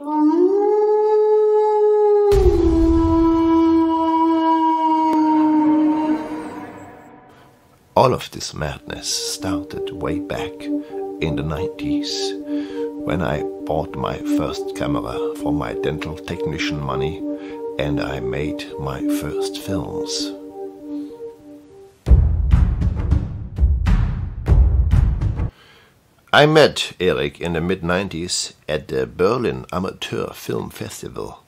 All of this madness started way back in the 90s when I bought my first camera for my dental technician money and I made my first films. I met Erik in the mid-90s at the Berlin Amateur Film Festival,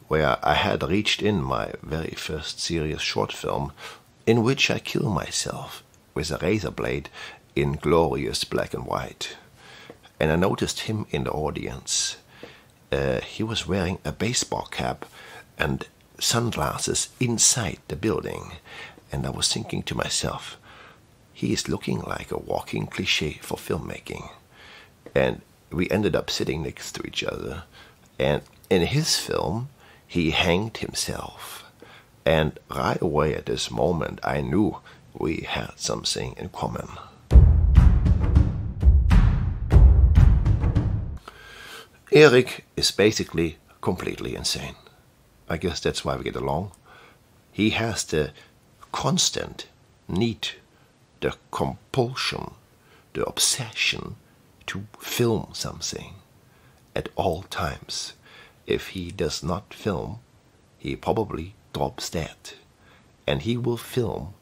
where I had reached in my very first serious short film, in which I kill myself with a razor blade in glorious black and white. And I noticed him in the audience. He was wearing a baseball cap and sunglasses inside the building. And I was thinking to myself, he is looking like a walking cliché for filmmaking. And we ended up sitting next to each other. And in his film, he hanged himself. And right away at this moment, I knew we had something in common. Erik is basically completely insane. I guess that's why we get along. He has the constant need, the compulsion, the obsession to film something at all times. If he does not film, he probably drops dead. And he will film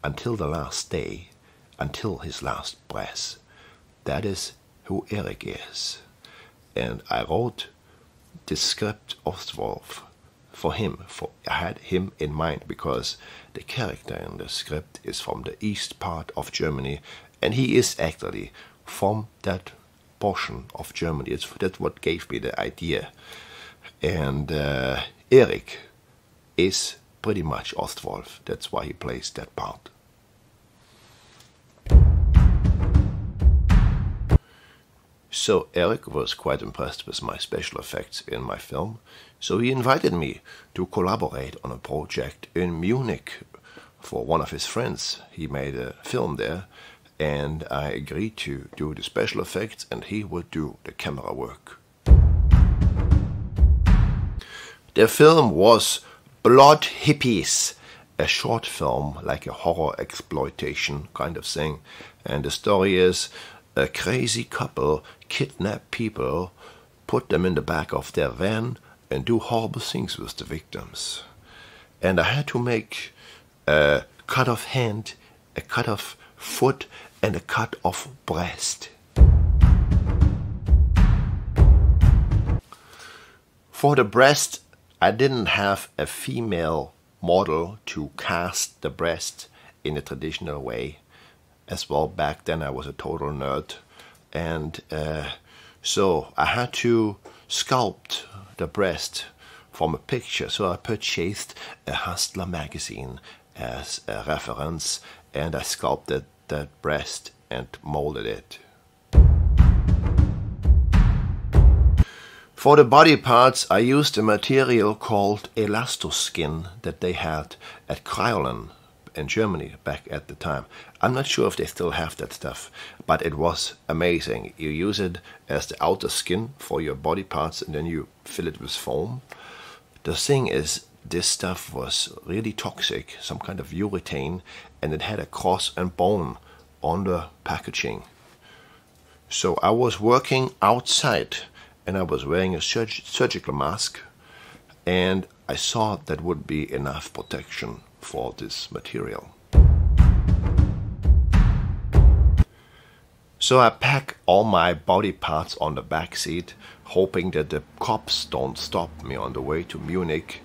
until the last day, until his last breath. That is who Erik is. And I wrote this script Ostwolf for him. I had him in mind because the character in the script is from the east part of Germany, and he is actually from that portion of Germany. That's what gave me the idea. And Erik is pretty much Ostwolf. That's why he plays that part. So Erik was quite impressed with my special effects in my film, so he invited me to collaborate on a project in Munich for one of his friends. He made a film there, and I agreed to do the special effects and he would do the camera work. The film was Blood Hippies, a short film like a horror exploitation kind of thing. And the story is a crazy couple kidnap people, put them in the back of their van and do horrible things with the victims. And I had to make a cut off hand, a cut off foot and a cut off breast. For the breast, I didn't have a female model to cast the breast in a traditional way. As well, back then I was a total nerd. And so I had to sculpt the breast from a picture. So I purchased a Hustler magazine as a reference and I sculpted that breast and molded it. For the body parts, I used a material called ELASTO skin that they had at Kryolan in Germany back at the time. I'm not sure if they still have that stuff, but it was amazing. You use it as the outer skin for your body parts and then you fill it with foam. The thing is, this stuff was really toxic, some kind of urethane, and it had a cross and bone on the packaging. So I was working outside and I was wearing a surgical mask, and I thought that would be enough protection for this material. So I pack all my body parts on the back seat, hoping that the cops don't stop me on the way to Munich.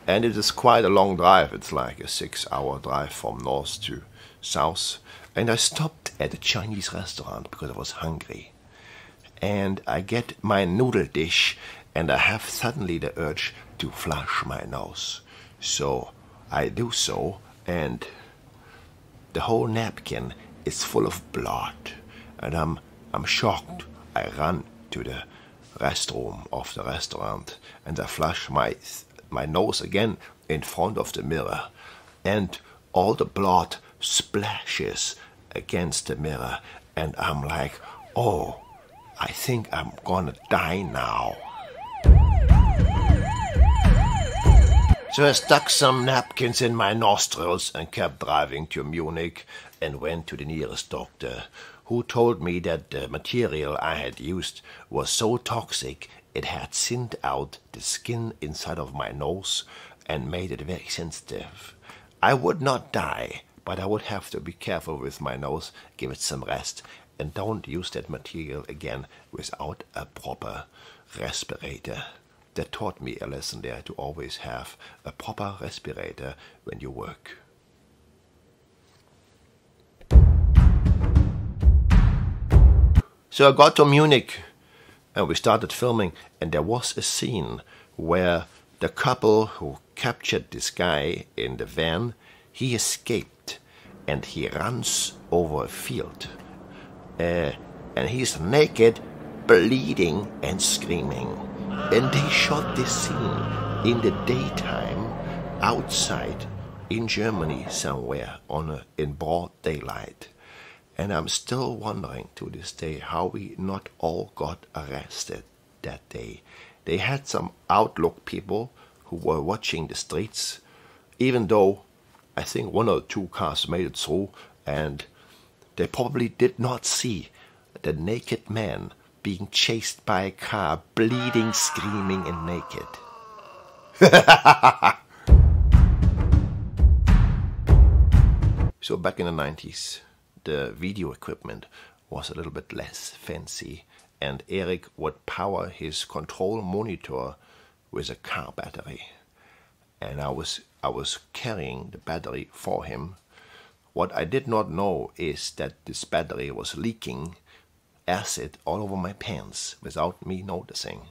And it is quite a long drive. It's like a 6-hour drive from north to south. And I stopped at a Chinese restaurant because I was hungry. And I get my noodle dish and I have suddenly the urge to flush my nose. So I do so, and the whole napkin is full of blood. And I'm shocked. I run to the restroom of the restaurant and I flush my nose again in front of the mirror. And all the blood splashes against the mirror. And I'm like, oh, I think I'm gonna die now. So I stuck some napkins in my nostrils and kept driving to Munich and went to the nearest doctor, who told me that the material I had used was so toxic it had thinned out the skin inside of my nose and made it very sensitive. I would not die, but I would have to be careful with my nose, give it some rest, and don't use that material again without a proper respirator. That taught me a lesson there, to always have a proper respirator when you work. So I got to Munich and we started filming, and there was a scene where the couple who captured this guy in the van, he escaped and he runs over a field. And he's naked, bleeding and screaming. And they shot this scene in the daytime outside in Germany somewhere in broad daylight. And I'm still wondering to this day how we not all got arrested that day. They had some Outlook people who were watching the streets, even though I think 1 or 2 cars made it through, and they probably did not see the naked man being chased by a car, bleeding, screaming, and naked. So back in the 90s, the video equipment was a little bit less fancy, and Erik would power his control monitor with a car battery. And I was carrying the battery for him. What I did not know is that this battery was leaking acid all over my pants without me noticing.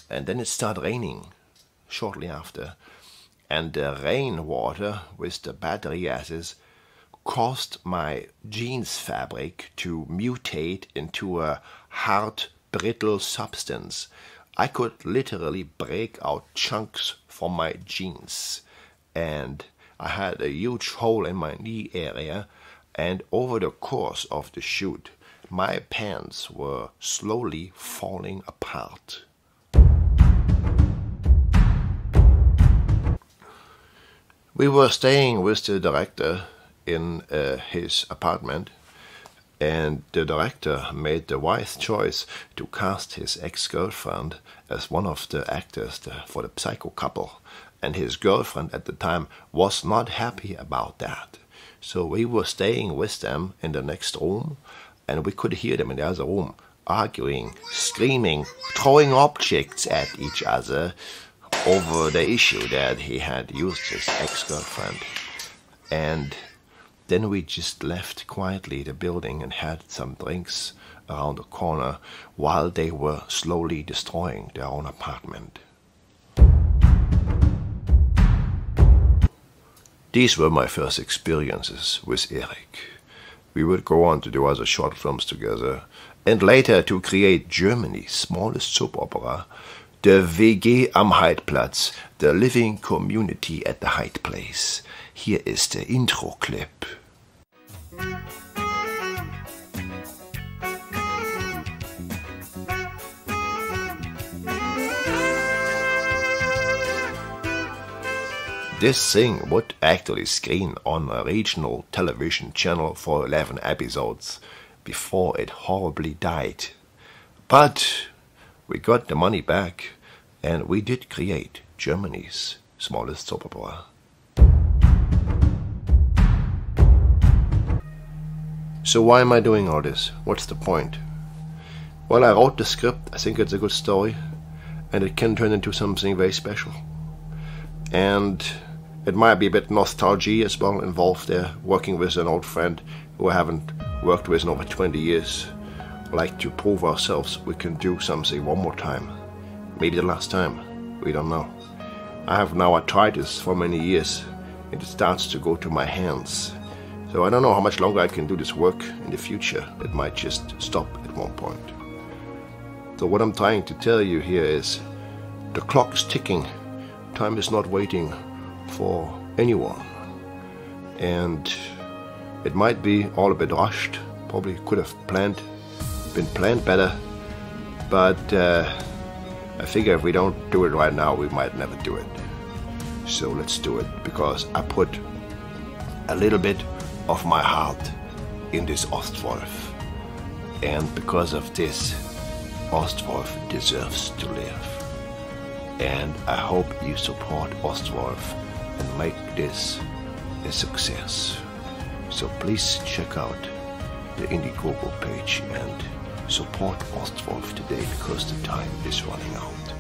And then it started raining shortly after, and the rainwater with the battery acids caused my jeans fabric to mutate into a hard, brittle substance. I could literally break out chunks from my jeans, and I had a huge hole in my knee area, and over the course of the shoot, my pants were slowly falling apart. We were staying with the director in his apartment, and the director made the wise choice to cast his ex-girlfriend as one of the actors for the Psycho couple, and his girlfriend at the time was not happy about that. So we were staying with them in the next room, and we could hear them in the other room arguing, screaming, throwing objects at each other over the issue that he had used his ex-girlfriend. And then we just left quietly the building and had some drinks around the corner while they were slowly destroying their own apartment. These were my first experiences with Erik. We would go on to do other short films together, and later to create Germany's smallest soap opera, the WG am Heidplatz, the living community at the Hyde Place. Here is the intro clip. This thing would actually screen on a regional television channel for 11 episodes before it horribly died. But we got the money back, and we did create Germany's smallest soap opera. So why am I doing all this? What's the point? Well, I wrote the script. I think it's a good story, and it can turn into something very special. And it might be a bit nostalgia as well involved there, working with an old friend who I haven't worked with in over 20 years. Like to prove ourselves we can do something one more time. Maybe the last time. We don't know. I have now arthritis for many years, and it starts to go to my hands. So I don't know how much longer I can do this work in the future. It might just stop at one point. So what I'm trying to tell you here is the clock is ticking. Time is not waiting for anyone. And it might be all a bit rushed. Probably could have been planned better. But I figure if we don't do it right now, we might never do it. So let's do it, because I put a little bit of my heart in this Ostwolf. And because of this, Ostwolf deserves to live. And I hope you support Ostwolf and make this a success. So please check out the Indiegogo page and support Ostwolf today, because the time is running out.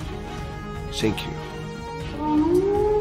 Thank you.